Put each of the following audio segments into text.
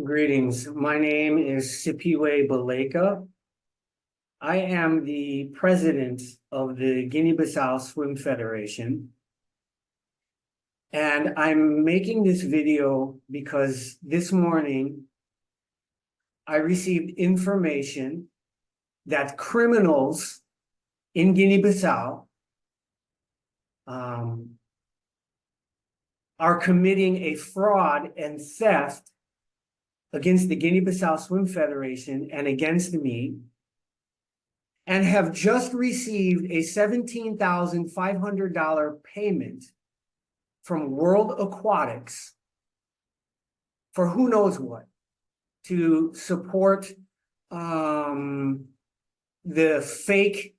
Greetings. My name is Sipiwe Baleka. I am the president of the Guinea-Bissau Swim Federation. And I'm making this video because this morning I received information that criminals in Guinea-Bissau are committing a fraud and theft against the Guinea-Bissau Swim Federation and against me, and have just received a $17,500 payment from World Aquatics for who knows what, to support the fake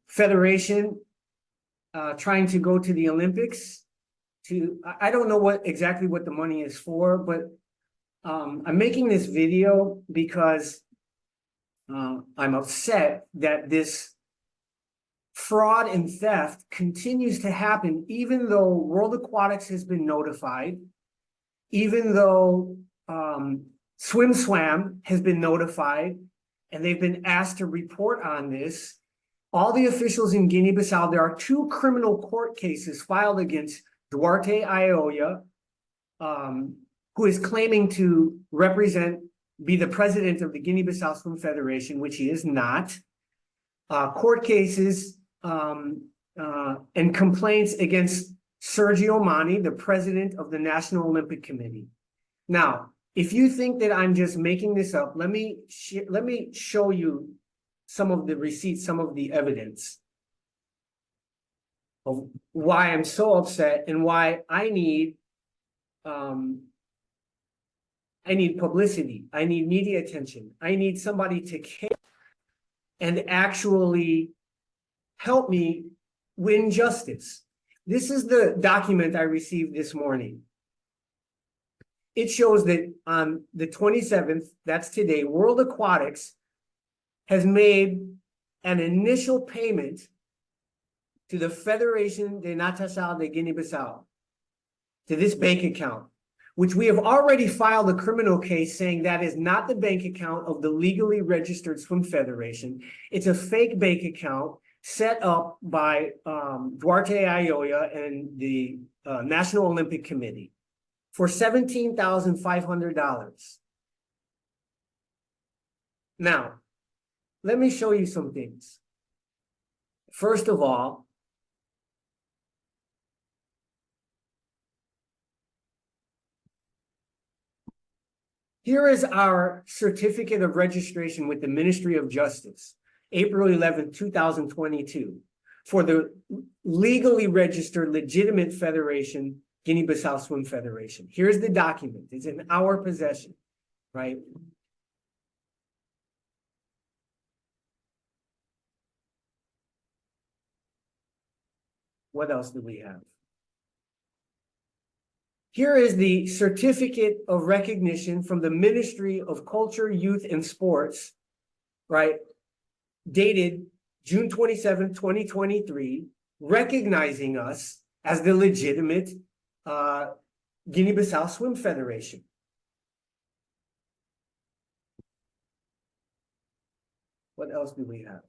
federation trying to go to the Olympics. I don't know exactly what the money is for, but I'm making this video because I'm upset that this fraud and theft continues to happen, even though World Aquatics has been notified, even though Swam has been notified, and they've been asked to report on this. All the officials in Guinea-Bissau, there are 2 criminal court cases filed against Duarte Ioia, who is claiming to be the president of the Guinea-Bissau Swim Federation, which he is not. Court cases and complaints against Sergio Mané, the president of the National Olympic Committee. Now, if you think that I'm just making this up, let me show you some of the receipts, some of the evidence of why I'm so upset and why I need publicity. I need media attention. I need somebody to care and actually help me win justice. This is the document I received this morning. It shows that on the 27th, that's today, World Aquatics has made an initial payment to the Federation de Natação de Guinea-Bissau, to this bank account, which we have already filed a criminal case saying that is not the bank account of the legally registered swim federation. It's a fake bank account set up by Duarte Ioia and the National Olympic Committee for $17,500. Now, let me show you some things. First of all, here is our certificate of registration with the Ministry of Justice, April 11, 2022, for the legally registered legitimate federation, Guinea-Bissau Swim Federation. Here's the document. It's in our possession, right? What else do we have? Here is the certificate of recognition from the Ministry of Culture, Youth, and Sports, right? Dated June 27, 2023, recognizing us as the legitimate Guinea-Bissau Swim Federation. What else do we have?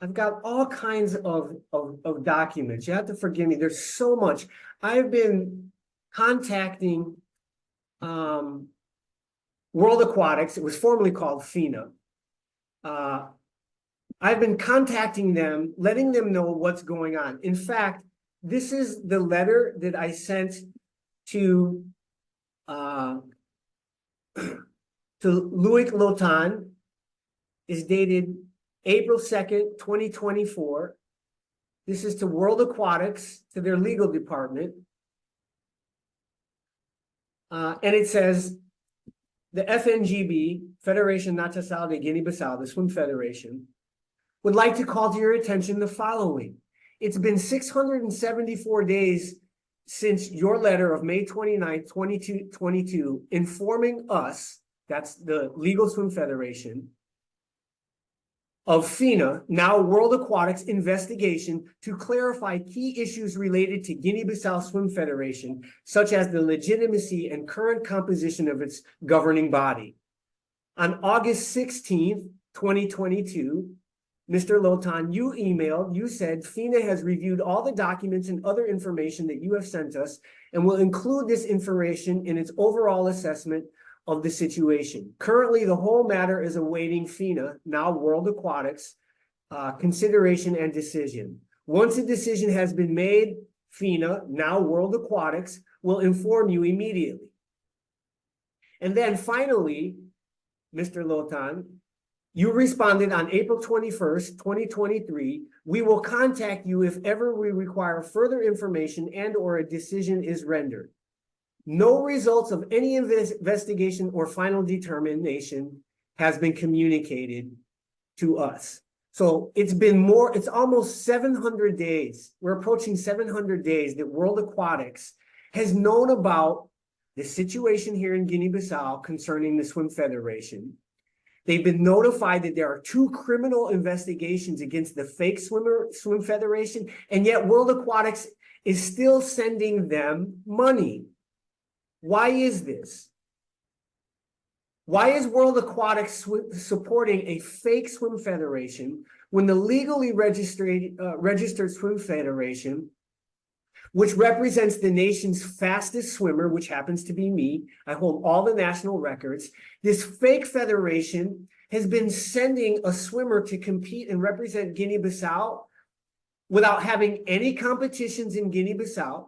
I've got all kinds of documents. You have to forgive me. There's so much. I've been contacting World Aquatics. It was formerly called Fina. I've been contacting them, letting them know what's going on. In fact, this is the letter that I sent to Loic Lotan. Is dated April 2nd, 2024. This is to World Aquatics, to their legal department. And it says, the FNGB, Federation Natação de Guiné-Bissau, the Swim Federation, would like to call to your attention the following. It's been 674 days since your letter of May 29th, 2022, informing us, that's the Legal Swim Federation, of Fina, now World Aquatics, investigation to clarify key issues related to Guinea-Bissau Swim Federation, such as the legitimacy and current composition of its governing body. On August 16th, 2022, Mr. Lotan, you said Fina has reviewed all the documents and other information that you have sent us and will include this information in its overall assessment of the situation. Currently, the whole matter is awaiting Fina, now World Aquatics, consideration and decision. Once a decision has been made, Fina, now World Aquatics, will inform you immediately. And then finally, Mr. Lotan, you responded on April 21st, 2023, we will contact you if ever we require further information and or a decision is rendered. No results of any investigation or final determination has been communicated to us. So it's almost 700 days. We're approaching 700 days that World Aquatics has known about the situation here in Guinea-Bissau concerning the Swim Federation. They've been notified that there are 2 criminal investigations against the fake Swim Federation, and yet World Aquatics is still sending them money. Why is this? Why is World Aquatics supporting a fake swim federation when the legally registered swim federation, which represents the nation's fastest swimmer, which happens to be me, I hold all the national records, this fake federation has been sending a swimmer to compete and represent Guinea-Bissau without having any competitions in Guinea-Bissau,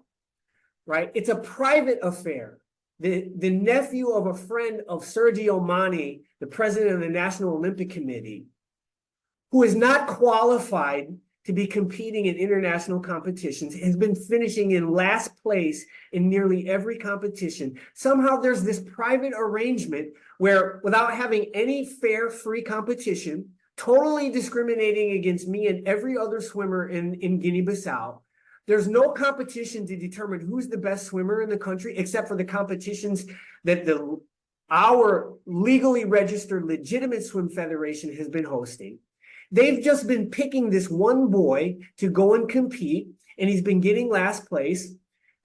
right? It's a private affair. The nephew of a friend of Sergio Mané, the president of the National Olympic Committee, who is not qualified to be competing in international competitions, has been finishing in last place in nearly every competition. Somehow there's this private arrangement where, without having any fair, free competition, totally discriminating against me and every other swimmer in Guinea-Bissau, there's no competition to determine who's the best swimmer in the country, except for the competitions that our legally registered legitimate swim federation has been hosting. They've just been picking this one boy to go and compete, and he's been getting last place.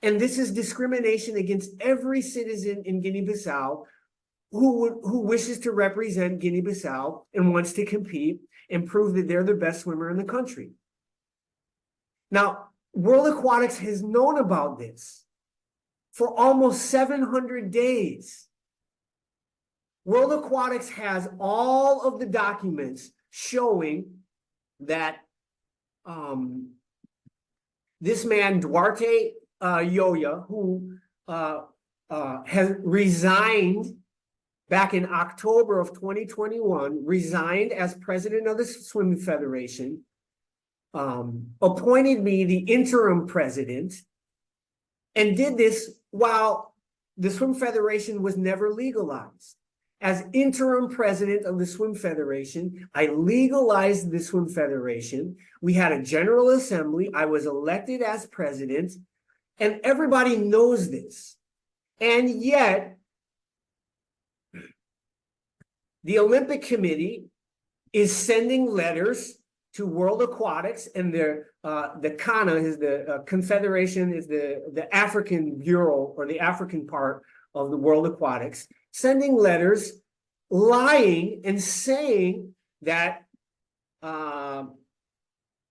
And this is discrimination against every citizen in Guinea-Bissau who wishes to represent Guinea-Bissau and wants to compete and prove that they're the best swimmer in the country. Now, World Aquatics has known about this for almost 700 days. World Aquatics has all of the documents showing that this man, Duarte Ioia, who has resigned back in October of 2021, resigned as president of the Swim Federation, appointed me the interim president, and did this while the Swim Federation was never legalized. As interim president of the Swim Federation, I legalized the Swim Federation. We had a general assembly. I was elected as president, and everybody knows this. And yet, the Olympic Committee is sending letters to World Aquatics, and the CANA is the Confederation, is the African Bureau, or the African part of the World Aquatics, sending letters lying and saying that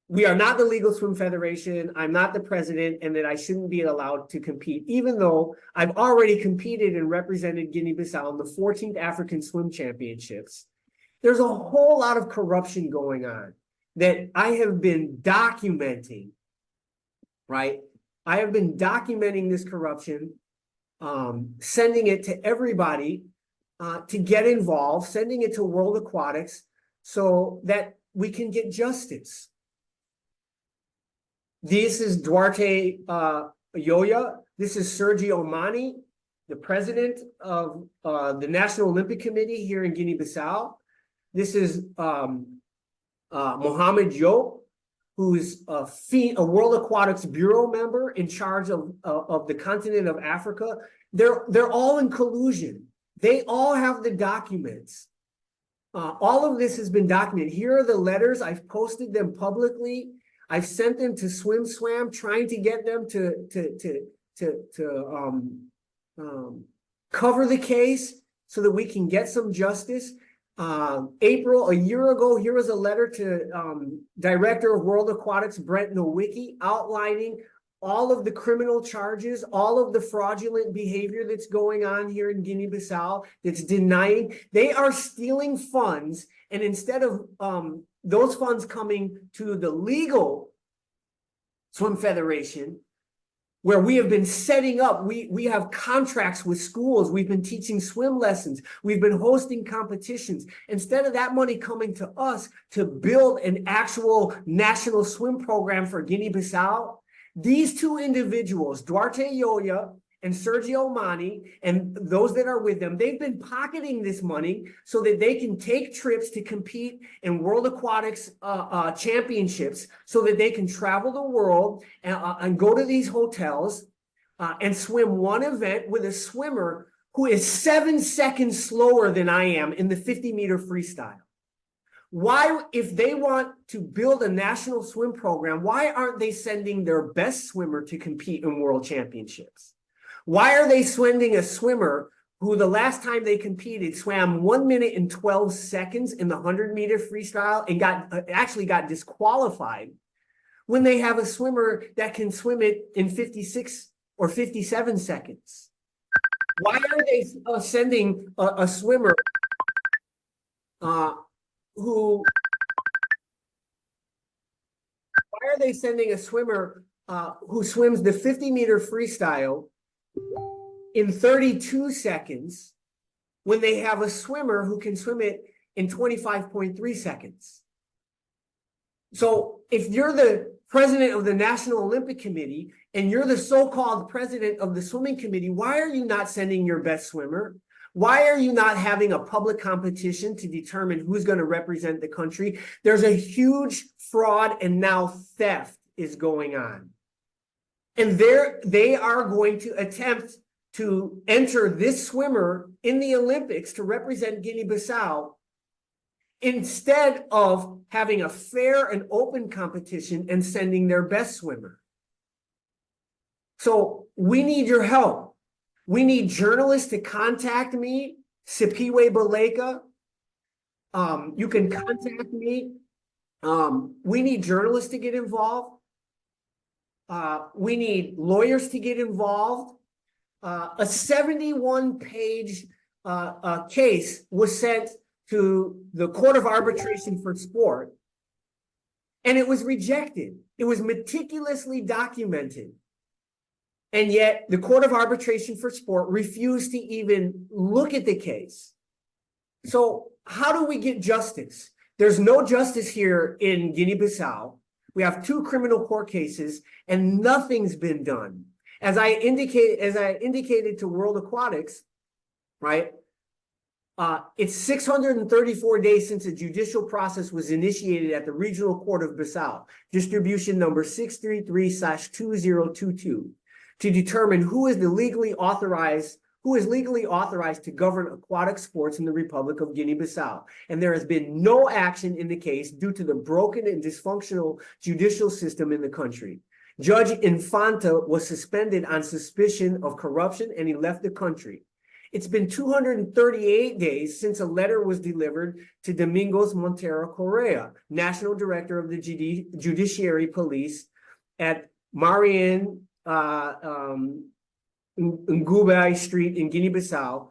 we are not the legal swim federation, I'm not the president, and that I shouldn't be allowed to compete, even though I've already competed and represented Guinea-Bissau in the 14th African Swim Championships. There's a whole lot of corruption going on that I have been documenting, right? I have been documenting this corruption, sending it to everybody to get involved, sending it to World Aquatics so that we can get justice. This is Duarte Ioia. This is Sergio Mané, the president of the National Olympic Committee here in Guinea-Bissau. This is Mohamed Diop, who is a World Aquatics Bureau member in charge of the continent of Africa. They're all in collusion. They all have the documents. All of this has been documented. Here are the letters. I've posted them publicly. I've sent them to SwimSwam, trying to get them to cover the case so that we can get some justice. April, a year ago, here was a letter to Director of World Aquatics, Brent Nowicki, outlining all of the criminal charges, all of the fraudulent behavior that's going on here in Guinea-Bissau, that's denying. They are stealing funds, and instead of those funds coming to the legal swim federation, where we have been setting up, we have contracts with schools, we've been teaching swim lessons, we've been hosting competitions. Instead of that money coming to us to build an actual national swim program for Guinea-Bissau, these two individuals, Duarte Ioia and Sergio Mané, and those that are with them, they've been pocketing this money so that they can take trips to compete in World Aquatics championships, so that they can travel the world and go to these hotels and swim one event with a swimmer who is 7 seconds slower than I am in the 50-meter freestyle. Why, if they want to build a national swim program, why aren't they sending their best swimmer to compete in world championships? Why are they sending a swimmer who the last time they competed swam 1 minute and 12 seconds in the 100-meter freestyle and actually got disqualified, when they have a swimmer that can swim it in 56 or 57 seconds? Why are they sending a swimmer who swims the 50-meter freestyle in 32 seconds when they have a swimmer who can swim it in 25.3 seconds? So if you're the president of the National Olympic Committee and you're the so-called president of the swimming committee, why are you not sending your best swimmer? Why are you not having a public competition to determine who's going to represent the country? There's a huge fraud and now theft is going on. And they are going to attempt to enter this swimmer in the Olympics to represent Guinea-Bissau instead of having a fair and open competition and sending their best swimmer. So we need your help. We need journalists to contact me, Sipiwe Baleka. You can contact me. We need journalists to get involved. We need lawyers to get involved. A 71-page case was sent to the Court of Arbitration for Sport, and it was rejected. It was meticulously documented. And yet the Court of Arbitration for Sport refused to even look at the case. So how do we get justice? There's no justice here in Guinea-Bissau. We have 2 criminal court cases and nothing's been done. As I indicated to World Aquatics, right? It's 634 days since a judicial process was initiated at the Regional Court of Bissau, distribution number 633/2022, to determine who is legally authorized to govern aquatic sports in the Republic of Guinea-Bissau. And there has been no action in the case due to the broken and dysfunctional judicial system in the country. Judge Infanta was suspended on suspicion of corruption and he left the country. It's been 238 days since a letter was delivered to Domingos Montero Correa, National Director of the Judiciary Police at Marian Ngubai Street in Guinea-Bissau,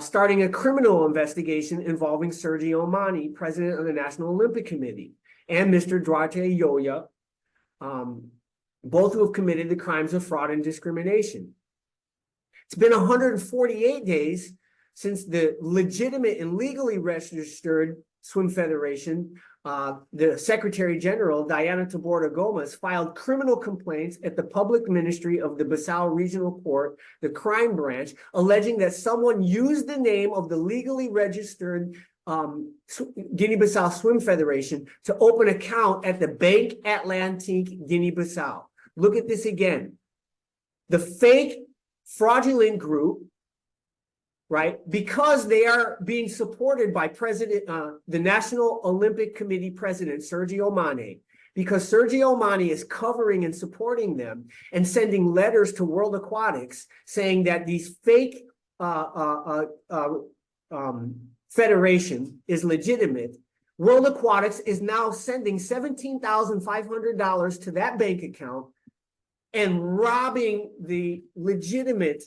starting a criminal investigation involving Sergio Mané, President of the National Olympic Committee, and Mr. Duarte Ioia, both who have committed the crimes of fraud and discrimination. It's been 148 days since the legitimate and legally registered swim federation, the Secretary General, Diana Taborda Gomez, filed criminal complaints at the Public Ministry of the Bissau Regional Court, the crime branch, alleging that someone used the name of the legally registered Guinea-Bissau Swim Federation to open an account at the Bank Atlantique Guinea-Bissau. Look at this again. The fake fraudulent group, right? Because they are being supported by the National Olympic Committee President, Sergio Mané, because Sergio Mané is covering and supporting them and sending letters to World Aquatics saying that these fake federation is legitimate. World Aquatics is now sending $17,500 to that bank account and robbing the legitimate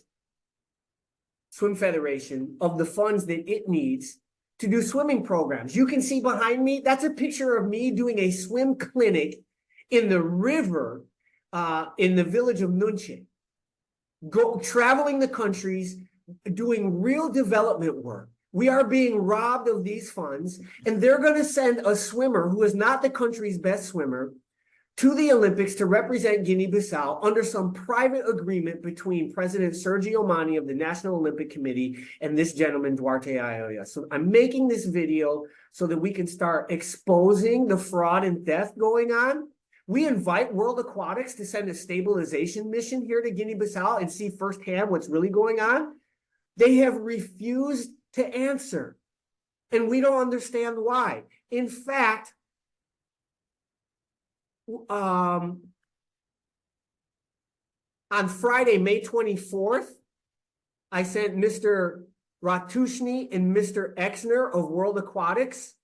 swim federation of the funds that it needs to do swimming programs. You can see behind me, that's a picture of me doing a swim clinic in the river in the village of Nunche, traveling the countries, doing real development work. We are being robbed of these funds, and they're going to send a swimmer who is not the country's best swimmer to the Olympics to represent Guinea-Bissau under some private agreement between President Sergio Mané of the National Olympic Committee and this gentleman, Duarte Ioia. So I'm making this video so that we can start exposing the fraud and theft going on. We invite World Aquatics to send a stabilization mission here to Guinea-Bissau and see firsthand what's really going on. They have refused to answer, and we don't understand why. In fact, on Friday, May 24th, I sent Mr. Ratushny and Mr. Exner of World Aquatics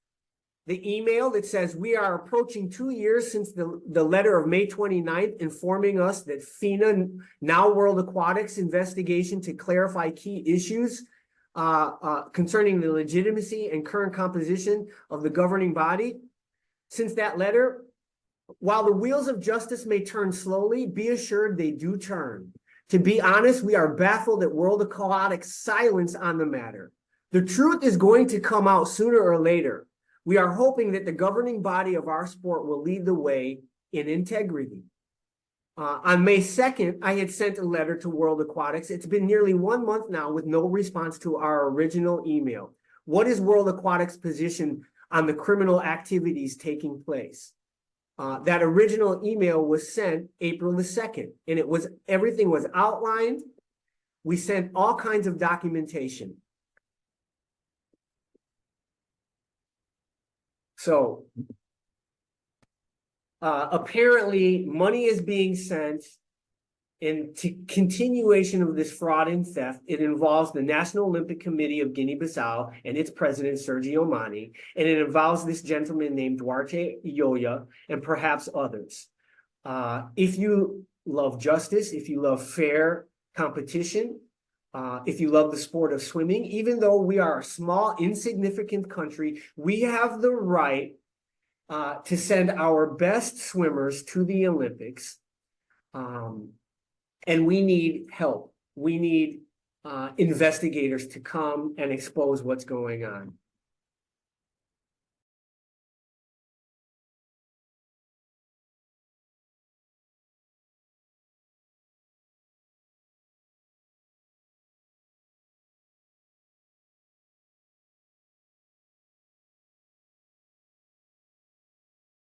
the email that says we are approaching 2 years since the letter of May 29th informing us that Fina, now World Aquatics investigation to clarify key issues concerning the legitimacy and current composition of the governing body. Since that letter, while the wheels of justice may turn slowly, be assured they do turn. To be honest, we are baffled at World Aquatics' silence on the matter. The truth is going to come out sooner or later. We are hoping that the governing body of our sport will lead the way in integrity. On May 2nd, I had sent a letter to World Aquatics. It's been nearly 1 month now with no response to our original email. What is World Aquatics' position on the criminal activities taking place? That original email was sent April the 2nd, and everything was outlined. We sent all kinds of documentation. So apparently money is being sent in continuation of this fraud and theft. It involves the National Olympic Committee of Guinea-Bissau and its president, Sergio Mané, and it involves this gentleman named Duarte Ioia and perhaps others. If you love justice, if you love fair competition, if you love the sport of swimming, even though we are a small, insignificant country, we have the right to send our best swimmers to the Olympics. And we need help. We need investigators to come and expose what's going on.